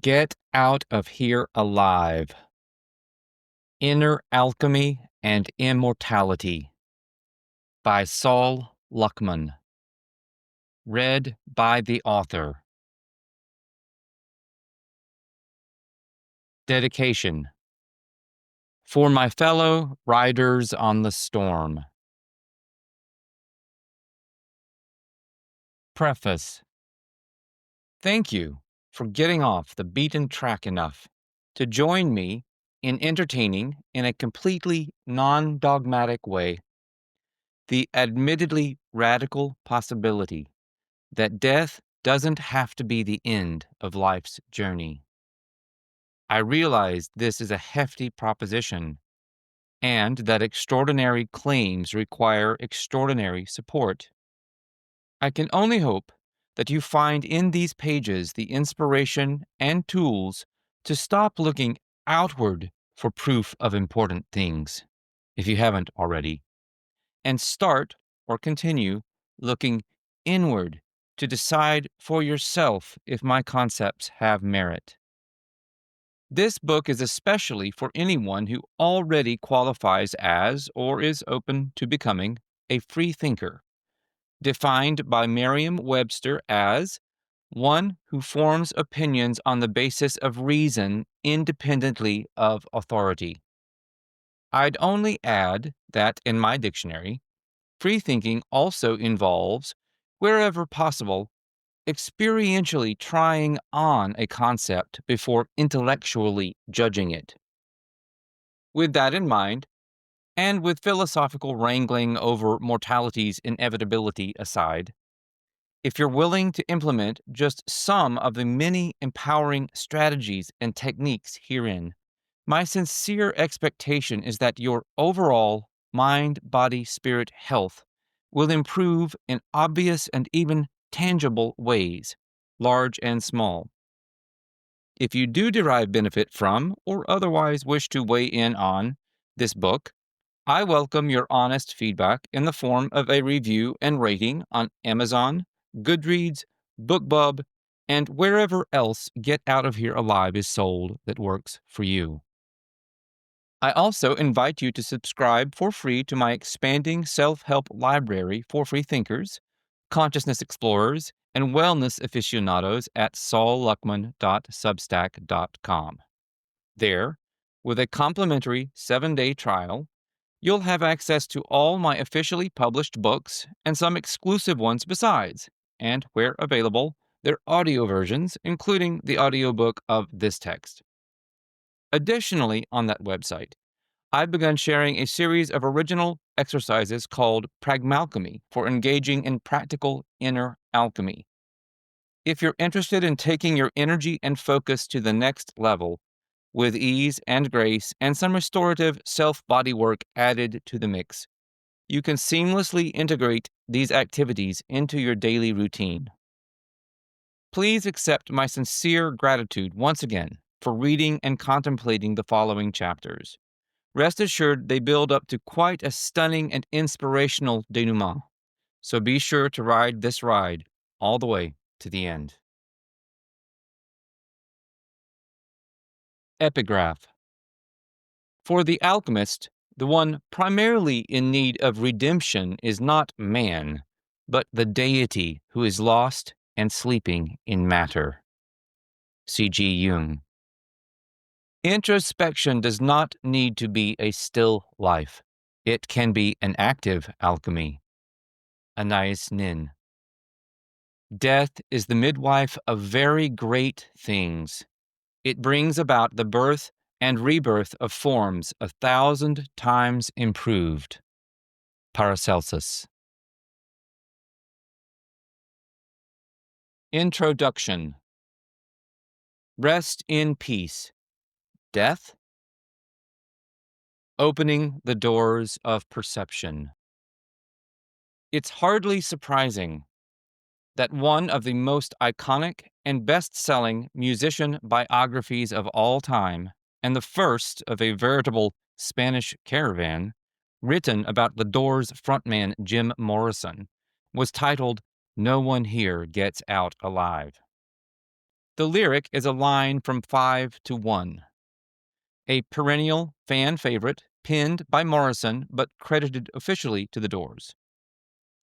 Get Out of Here Alive. Inner Alchemy and Immortality by Sol Luckman. Read by the author. Dedication. For my fellow riders on the storm. Preface. Thank you for getting off the beaten track enough to join me in entertaining, in a completely non-dogmatic way, the admittedly radical possibility that death doesn't have to be the end of life's journey. I realize this is a hefty proposition, and that extraordinary claims require extraordinary support. I can only hope that you find in these pages the inspiration and tools to stop looking outward for proof of important things, if you haven't already, and start or continue looking inward to decide for yourself if my concepts have merit. This book is especially for anyone who already qualifies as or is open to becoming a free thinker, defined by Merriam-Webster as one who forms opinions on the basis of reason independently of authority. I'd only add that in my dictionary, free thinking also involves, wherever possible, experientially trying on a concept before intellectually judging it. With that in mind, and with philosophical wrangling over mortality's inevitability aside, if you're willing to implement just some of the many empowering strategies and techniques herein, my sincere expectation is that your overall mind, body, spirit health will improve in obvious and even tangible ways, large and small. If you do derive benefit from, or otherwise wish to weigh in on, this book, I welcome your honest feedback in the form of a review and rating on Amazon, Goodreads, BookBub, and wherever else Get Out of Here Alive is sold that works for you. I also invite you to subscribe for free to my expanding self-help library for free thinkers, consciousness explorers, and wellness aficionados at solluckman.substack.com. There, with a complimentary 7-day trial, you'll have access to all my officially published books and some exclusive ones besides, and where available, their audio versions, including the audiobook of this text. Additionally, on that website, I've begun sharing a series of original exercises called Pragmalchemy for engaging in practical inner alchemy. If you're interested in taking your energy and focus to the next level, with ease and grace and some restorative self-body work added to the mix, you can seamlessly integrate these activities into your daily routine. Please accept my sincere gratitude once again for reading and contemplating the following chapters. Rest assured they build up to quite a stunning and inspirational denouement, so be sure to ride this ride all the way to the end. Epigraph. For the alchemist, the one primarily in need of redemption is not man, but the deity who is lost and sleeping in matter. C.G. Jung. Introspection does not need to be a still life. It can be an active alchemy. Anais Nin. Death is the midwife of very great things. It brings about the birth and rebirth of forms 1,000 times improved. Paracelsus. Introduction. Rest in peace. Death? Opening the doors of perception. It's hardly surprising that one of the most iconic and best-selling musician biographies of all time, and the first of a veritable Spanish caravan, written about the Doors frontman Jim Morrison, was titled "No One Here Gets Out Alive." The lyric is a line from 5 to 1, a perennial fan favorite penned by Morrison but credited officially to the Doors.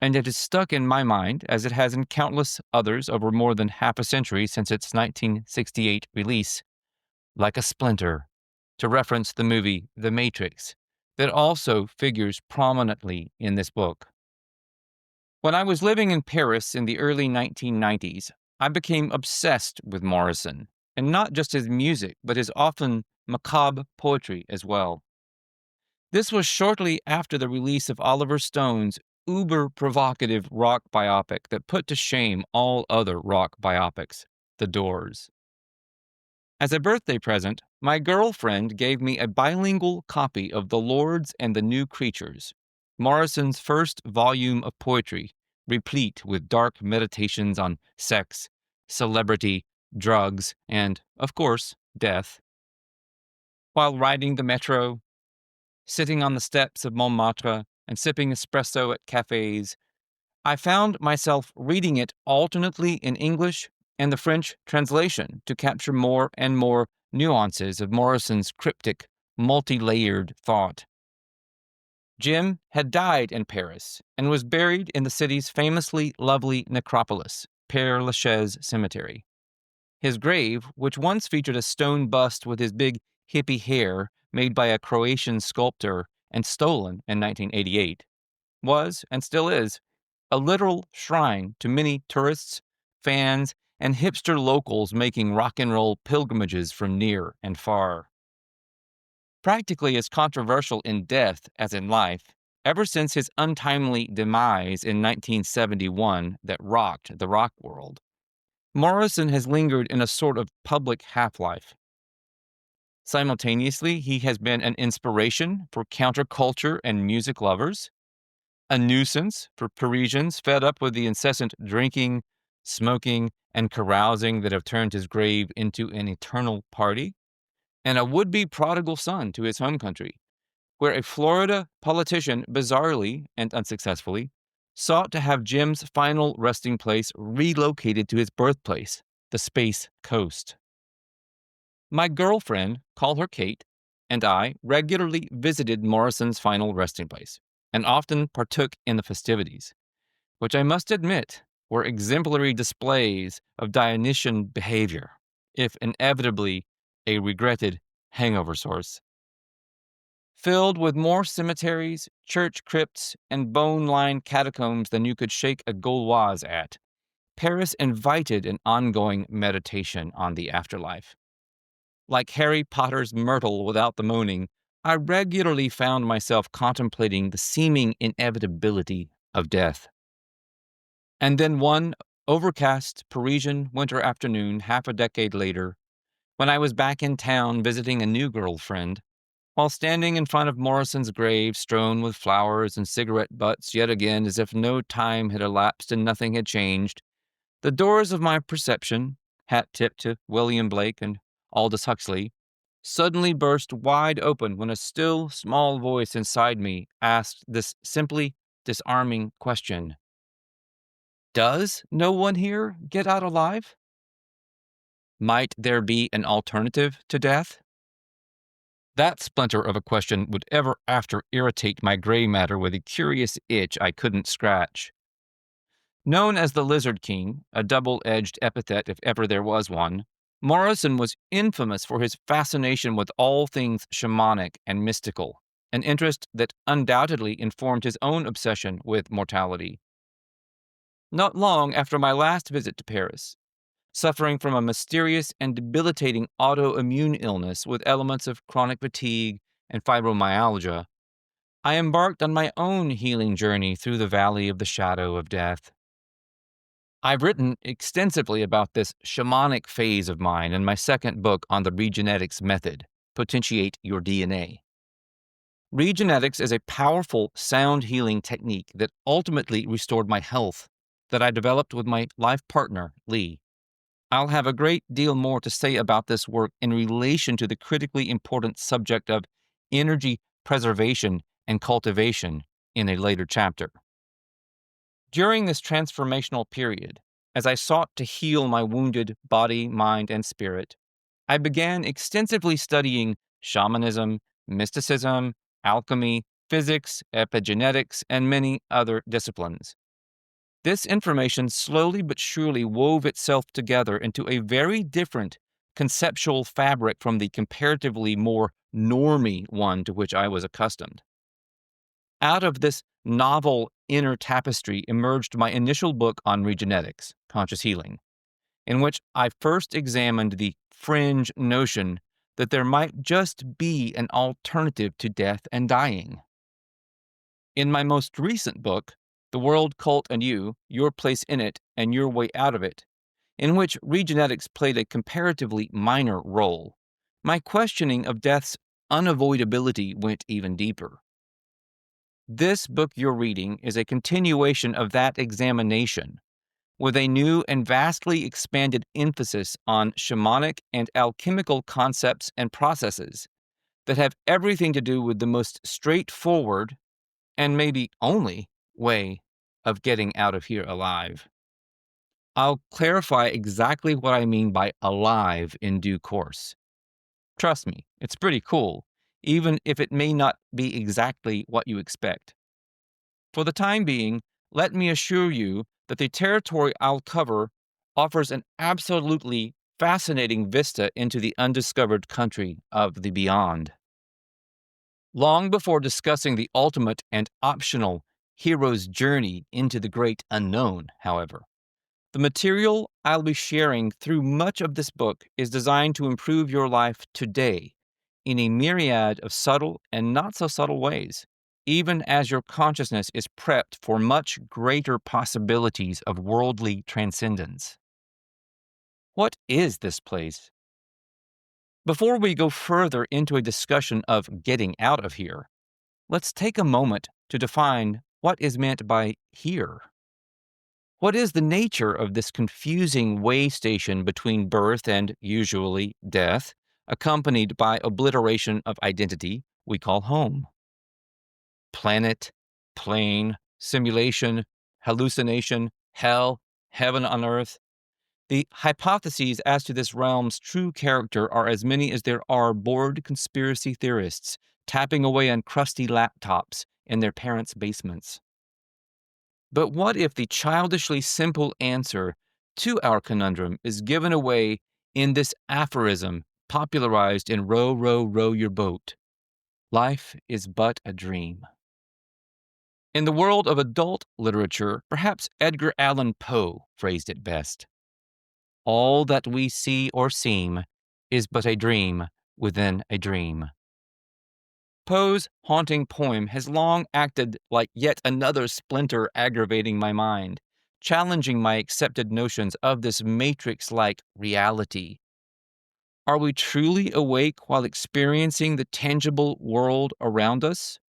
And it is stuck in my mind, as it has in countless others over more than half a century since its 1968 release, like a splinter, to reference the movie The Matrix, that also figures prominently in this book. When I was living in Paris in the early 1990s, I became obsessed with Morrison, and not just his music, but his often macabre poetry as well. This was shortly after the release of Oliver Stone's uber-provocative rock biopic that put to shame all other rock biopics, The Doors. As a birthday present, my girlfriend gave me a bilingual copy of The Lords and the New Creatures, Morrison's first volume of poetry, replete with dark meditations on sex, celebrity, drugs, and, of course, death. While riding the metro, sitting on the steps of Montmartre, and sipping espresso at cafes, I found myself reading it alternately in English and the French translation to capture more and more nuances of Morrison's cryptic, multi-layered thought. Jim had died in Paris and was buried in the city's famously lovely necropolis, Père Lachaise Cemetery. His grave, which once featured a stone bust with his big hippie hair made by a Croatian sculptor and stolen in 1988, was, and still is, a literal shrine to many tourists, fans, and hipster locals making rock and roll pilgrimages from near and far. Practically as controversial in death as in life, ever since his untimely demise in 1971 that rocked the rock world, Morrison has lingered in a sort of public half-life. Simultaneously, he has been an inspiration for counterculture and music lovers, a nuisance for Parisians fed up with the incessant drinking, smoking, and carousing that have turned his grave into an eternal party, and a would-be prodigal son to his home country, where a Florida politician bizarrely and unsuccessfully sought to have Jim's final resting place relocated to his birthplace, the Space Coast. My girlfriend, call her Kate, and I regularly visited Morrison's final resting place, and often partook in the festivities, which I must admit were exemplary displays of Dionysian behavior, if inevitably a regretted hangover source. Filled with more cemeteries, church crypts, and bone-lined catacombs than you could shake a Gauloise at, Paris invited an ongoing meditation on the afterlife. Like Harry Potter's Myrtle without the moaning, I regularly found myself contemplating the seeming inevitability of death. And then one overcast Parisian winter afternoon half a decade later, when I was back in town visiting a new girlfriend, while standing in front of Morrison's grave strewn with flowers and cigarette butts yet again as if no time had elapsed and nothing had changed, the doors of my perception, hat-tipped to William Blake and Aldous Huxley, suddenly burst wide open when a still, small voice inside me asked this simply disarming question: does no one here get out alive? Might there be an alternative to death? That splinter of a question would ever after irritate my gray matter with a curious itch I couldn't scratch. Known as the Lizard King, a double-edged epithet if ever there was one, Morrison was infamous for his fascination with all things shamanic and mystical, an interest that undoubtedly informed his own obsession with mortality. Not long after my last visit to Paris, suffering from a mysterious and debilitating autoimmune illness with elements of chronic fatigue and fibromyalgia, I embarked on my own healing journey through the valley of the shadow of death. I've written extensively about this shamanic phase of mine in my second book on the regenetics method, Potentiate Your DNA. Regenetics is a powerful sound healing technique that ultimately restored my health, that I developed with my life partner, Lee. I'll have a great deal more to say about this work in relation to the critically important subject of energy preservation and cultivation in a later chapter. During this transformational period, as I sought to heal my wounded body, mind, and spirit, I began extensively studying shamanism, mysticism, alchemy, physics, epigenetics, and many other disciplines. This information slowly but surely wove itself together into a very different conceptual fabric from the comparatively more normy one to which I was accustomed. Out of this novel inner tapestry emerged my initial book on regenetics, conscious healing, in which I first examined the fringe notion that there might just be an alternative to death and dying. In my most recent book, The World Cult and You, Your Place in It and Your Way Out of It, in which regenetics played a comparatively minor role, my questioning of death's unavoidability went even deeper. This book you're reading is a continuation of that examination, with a new and vastly expanded emphasis on shamanic and alchemical concepts and processes that have everything to do with the most straightforward, and maybe only, way of getting out of here alive. I'll clarify exactly what I mean by alive in due course. Trust me, it's pretty cool, even if it may not be exactly what you expect. For the time being, let me assure you that the territory I'll cover offers an absolutely fascinating vista into the undiscovered country of the beyond. Long before discussing the ultimate and optional hero's journey into the great unknown, however, the material I'll be sharing through much of this book is designed to improve your life today in a myriad of subtle and not so subtle ways, even as your consciousness is prepped for much greater possibilities of worldly transcendence. What is this place? Before we go further into a discussion of getting out of here, let's take a moment to define what is meant by here. What is the nature of this confusing way station between birth and, usually, death, accompanied by obliteration of identity we call home? Planet, plane, simulation, hallucination, hell, heaven on earth. The hypotheses as to this realm's true character are as many as there are bored conspiracy theorists tapping away on crusty laptops in their parents' basements. But what if the childishly simple answer to our conundrum is given away in this aphorism popularized in Row, Row, Row Your Boat? Life is but a dream. In the world of adult literature, perhaps Edgar Allan Poe phrased it best. All that we see or seem is but a dream within a dream. Poe's haunting poem has long acted like yet another splinter aggravating my mind, challenging my accepted notions of this matrix-like reality. Are we truly awake while experiencing the tangible world around us?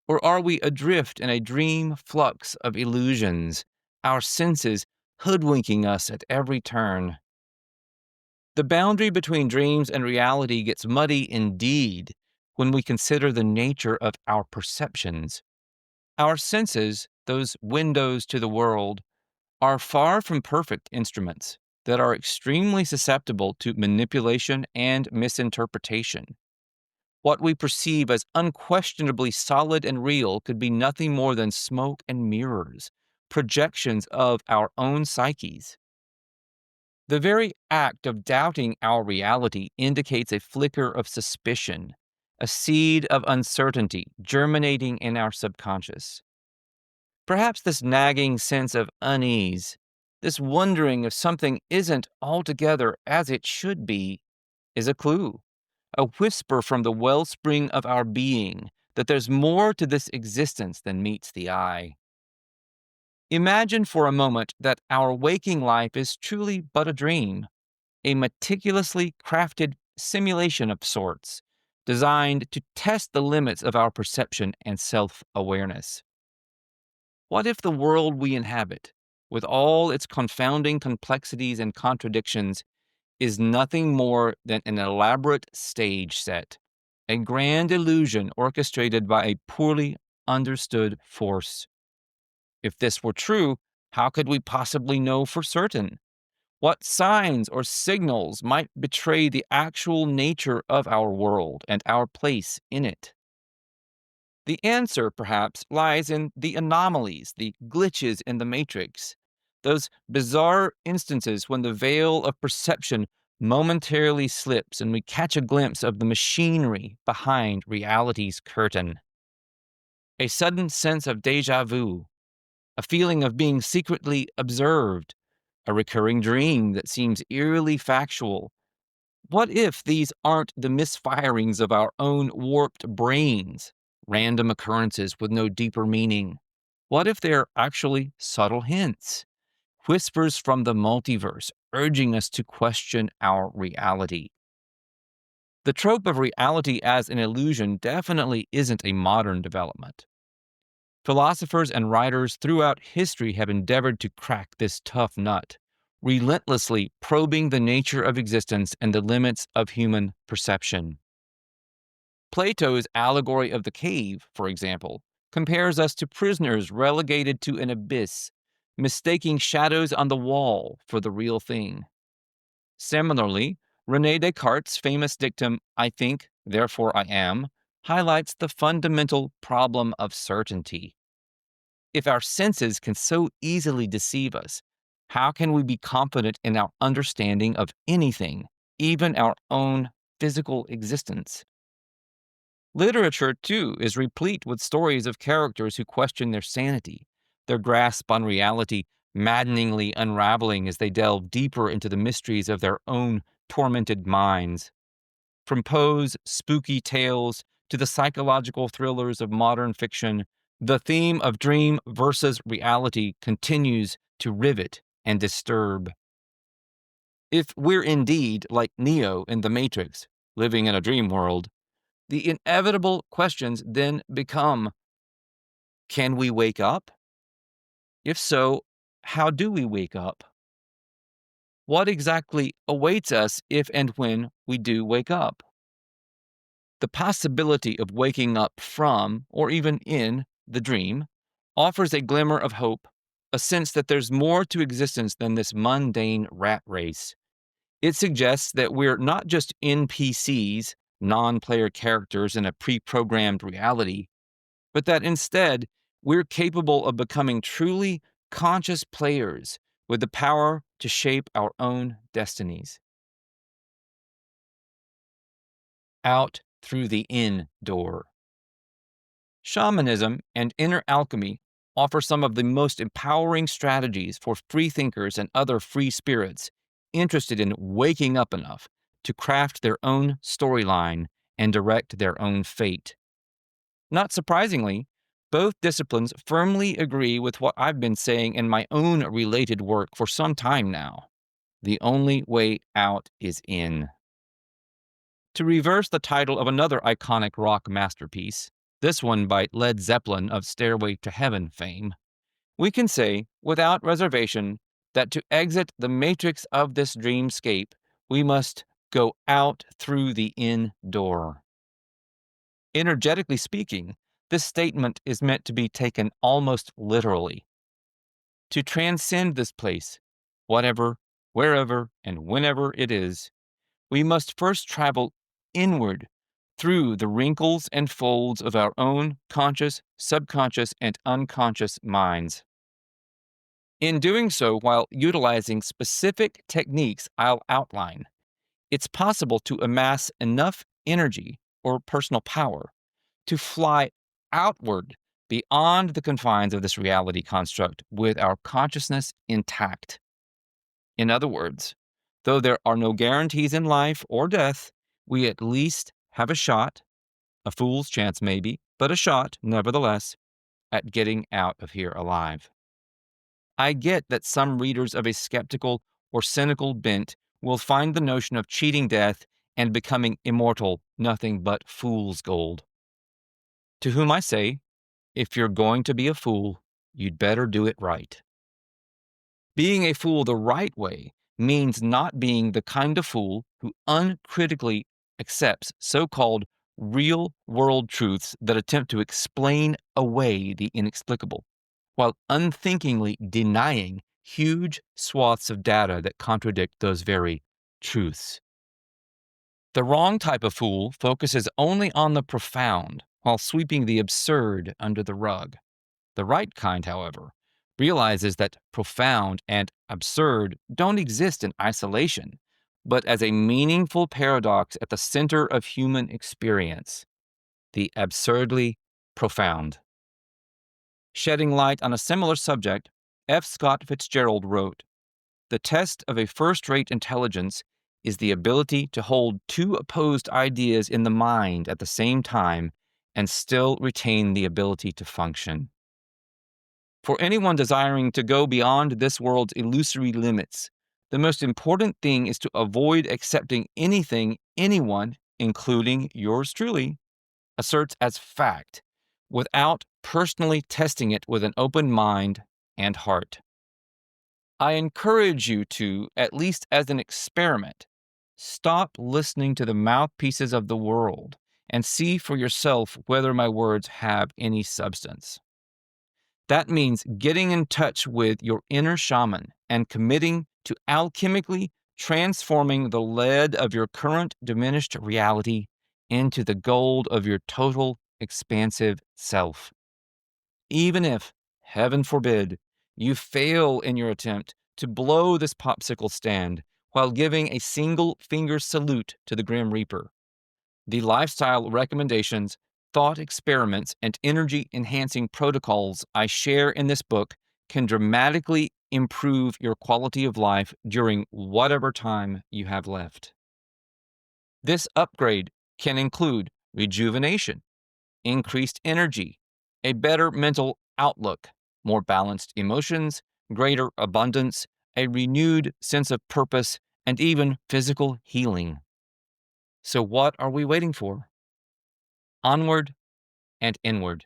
Or are we adrift in a dream flux of illusions, our senses hoodwinking us at every turn? The boundary between dreams and reality gets muddy indeed when we consider the nature of our perceptions. Our senses, those windows to the world, are far from perfect instruments that are extremely susceptible to manipulation and misinterpretation. What we perceive as unquestionably solid and real could be nothing more than smoke and mirrors, projections of our own psyches. The very act of doubting our reality indicates a flicker of suspicion, a seed of uncertainty germinating in our subconscious. Perhaps this nagging sense of unease, this wondering if something isn't altogether as it should be, is a clue, a whisper from the wellspring of our being that there's more to this existence than meets the eye. Imagine for a moment that our waking life is truly but a dream, a meticulously crafted simulation of sorts, designed to test the limits of our perception and self-awareness. What if the world we inhabit, with all its confounding complexities and contradictions, is nothing more than an elaborate stage set, a grand illusion orchestrated by a poorly understood force? If this were true, how could we possibly know for certain What signs or signals might betray the actual nature of our world and our place in it? The answer, perhaps, lies in the anomalies, the glitches in the matrix, those bizarre instances when the veil of perception momentarily slips and we catch a glimpse of the machinery behind reality's curtain. A sudden sense of deja vu, a feeling of being secretly observed, a recurring dream that seems eerily factual. What if these aren't the misfirings of our own warped brains, random occurrences with no deeper meaning? What if they're actually subtle hints, whispers from the multiverse urging us to question our reality? The trope of reality as an illusion definitely isn't a modern development. Philosophers and writers throughout history have endeavored to crack this tough nut, relentlessly probing the nature of existence and the limits of human perception. Plato's allegory of the cave, for example, compares us to prisoners relegated to an abyss, mistaking shadows on the wall for the real thing. Similarly, Rene Descartes' famous dictum, "I think, therefore I am," highlights the fundamental problem of certainty. If our senses can so easily deceive us, how can we be confident in our understanding of anything, even our own physical existence? Literature, too, is replete with stories of characters who question their sanity, their grasp on reality maddeningly unraveling as they delve deeper into the mysteries of their own tormented minds. From Poe's spooky tales to the psychological thrillers of modern fiction, the theme of dream versus reality continues to rivet and disturb. If we're indeed, like Neo in The Matrix, living in a dream world, the inevitable questions then become, can we wake up? If so, how do we wake up? What exactly awaits us if and when we do wake up? The possibility of waking up from, or even in, the dream offers a glimmer of hope, a sense that there's more to existence than this mundane rat race. It suggests that we're not just NPCs, non player characters in a pre programmed reality, but that instead we're capable of becoming truly conscious players with the power to shape our own destinies. Out through the in door. Shamanism and inner alchemy offer some of the most empowering strategies for free thinkers and other free spirits interested in waking up enough to craft their own storyline and direct their own fate. Not surprisingly, both disciplines firmly agree with what I've been saying in my own related work for some time now. The only way out is in. To reverse the title of another iconic rock masterpiece, this one by Led Zeppelin of Stairway to Heaven fame, we can say, without reservation, that to exit the matrix of this dreamscape, we must go out through the in door. Energetically speaking, this statement is meant to be taken almost literally. To transcend this place, whatever, wherever, and whenever it is, we must first travel inward through the wrinkles and folds of our own conscious, subconscious, and unconscious minds. In doing so, while utilizing specific techniques I'll outline, it's possible to amass enough energy or personal power to fly outward beyond the confines of this reality construct with our consciousness intact. In other words, though there are no guarantees in life or death, we at least have a shot, a fool's chance maybe, but a shot, nevertheless, at getting out of here alive. I get that some readers of a skeptical or cynical bent will find the notion of cheating death and becoming immortal nothing but fool's gold. To whom I say, if you're going to be a fool, you'd better do it right. Being a fool the right way means not being the kind of fool who uncritically accepts so-called real-world truths that attempt to explain away the inexplicable, while unthinkingly denying huge swaths of data that contradict those very truths. The wrong type of fool focuses only on the profound while sweeping the absurd under the rug. The right kind, however, realizes that profound and absurd don't exist in isolation, but as a meaningful paradox at the center of human experience, the absurdly profound. Shedding light on a similar subject, F. Scott Fitzgerald wrote, "The test of a first-rate intelligence is the ability to hold two opposed ideas in the mind at the same time and still retain the ability to function." For anyone desiring to go beyond this world's illusory limits, the most important thing is to avoid accepting anything anyone, including yours truly, asserts as fact, without personally testing it with an open mind and heart. I encourage you to, at least as an experiment, stop listening to the mouthpieces of the world and see for yourself whether my words have any substance. That means getting in touch with your inner shaman and committing to alchemically transforming the lead of your current diminished reality into the gold of your total expansive self. Even if, heaven forbid, you fail in your attempt to blow this popsicle stand while giving a single finger salute to the Grim Reaper, the lifestyle recommendations, thought experiments, and energy enhancing protocols I share in this book can dramatically improve your quality of life during whatever time you have left. This upgrade can include rejuvenation, increased energy, a better mental outlook, more balanced emotions, greater abundance, a renewed sense of purpose, and even physical healing. So what are we waiting for? Onward and inward.